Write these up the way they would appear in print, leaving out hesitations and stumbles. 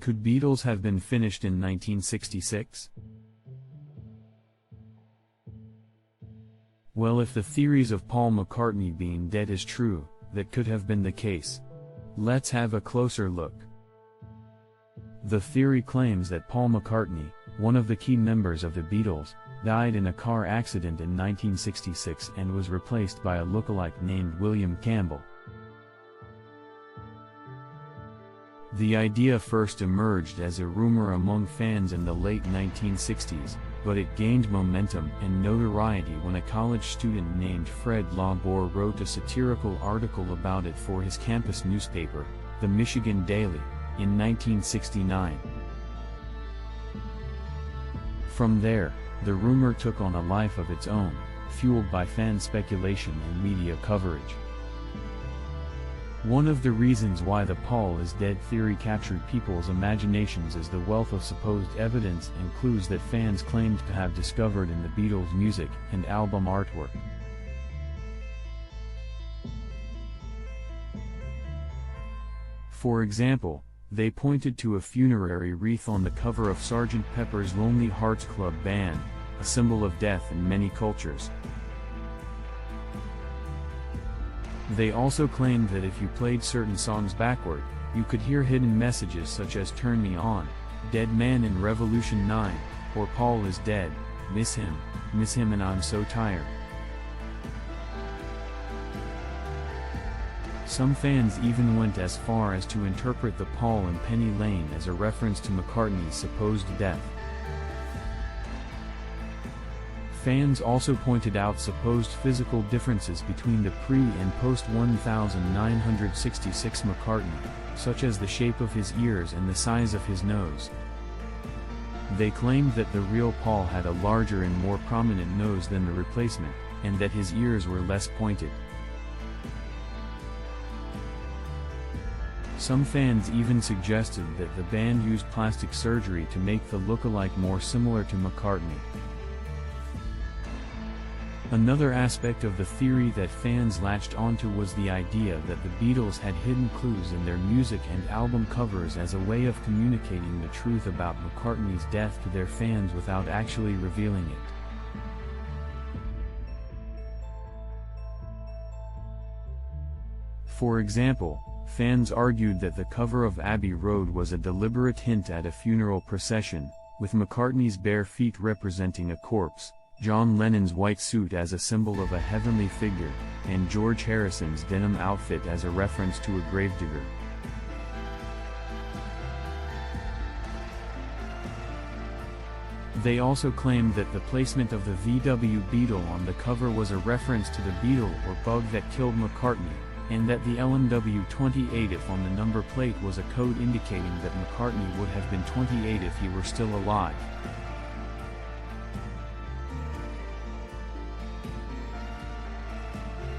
Could Beatles have been finished in 1966? Well, if the theories of Paul McCartney being dead is true, that could have been the case. Let's have a closer look. The theory claims that Paul McCartney, one of the key members of the Beatles, died in a car accident in 1966 and was replaced by a lookalike named William Campbell. The idea first emerged as a rumor among fans in the late 1960s, but it gained momentum and notoriety when a college student named Fred Labor wrote a satirical article about it for his campus newspaper, the Michigan Daily, in 1969. From there, the rumor took on a life of its own, fueled by fan speculation and media coverage. One of the reasons why the Paul is dead theory captured people's imaginations is the wealth of supposed evidence and clues that fans claimed to have discovered in the Beatles' music and album artwork. For example, they pointed to a funerary wreath on the cover of Sgt. Pepper's Lonely Hearts Club Band, a symbol of death in many cultures. They also claimed that if you played certain songs backward, you could hear hidden messages such as "Turn Me On," "Dead Man in Revolution 9, or "Paul is dead, miss him and I'm so tired." Some fans even went as far as to interpret the Paul in Penny Lane as a reference to McCartney's supposed death. Fans also pointed out supposed physical differences between the pre- and post-1966 McCartney, such as the shape of his ears and the size of his nose. They claimed that the real Paul had a larger and more prominent nose than the replacement, and that his ears were less pointed. Some fans even suggested that the band used plastic surgery to make the look-alike more similar to McCartney. Another aspect of the theory that fans latched onto was the idea that the Beatles had hidden clues in their music and album covers as a way of communicating the truth about McCartney's death to their fans without actually revealing it. For example, fans argued that the cover of Abbey Road was a deliberate hint at a funeral procession, with McCartney's bare feet representing a corpse, John Lennon's white suit as a symbol of a heavenly figure, and George Harrison's denim outfit as a reference to a gravedigger. They also claimed that the placement of the VW Beetle on the cover was a reference to the beetle or bug that killed McCartney, and that the LMW 28 if on the number plate was a code indicating that McCartney would have been 28 if he were still alive.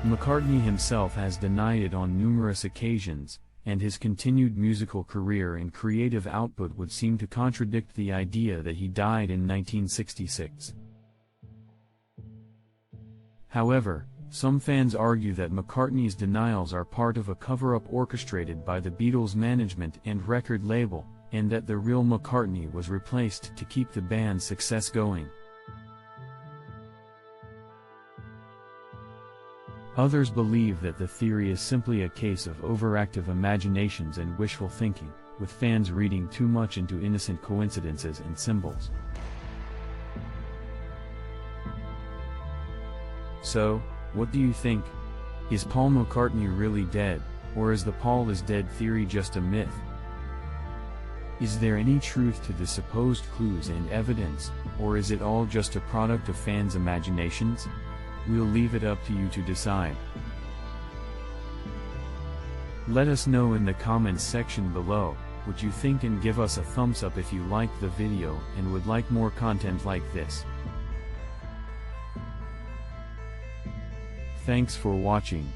McCartney himself has denied it on numerous occasions, and his continued musical career and creative output would seem to contradict the idea that he died in 1966. However, some fans argue that McCartney's denials are part of a cover-up orchestrated by the Beatles' management and record label, and that the real McCartney was replaced to keep the band's success going. Others believe that the theory is simply a case of overactive imaginations and wishful thinking, with fans reading too much into innocent coincidences and symbols. So, what do you think? Is Paul McCartney really dead, or is the Paul is dead theory just a myth? Is there any truth to the supposed clues and evidence, or is it all just a product of fans' imaginations? We'll leave it up to you to decide. Let us know in the comments section below what you think, and give us a thumbs up if you liked the video and would like more content like this. Thanks for watching.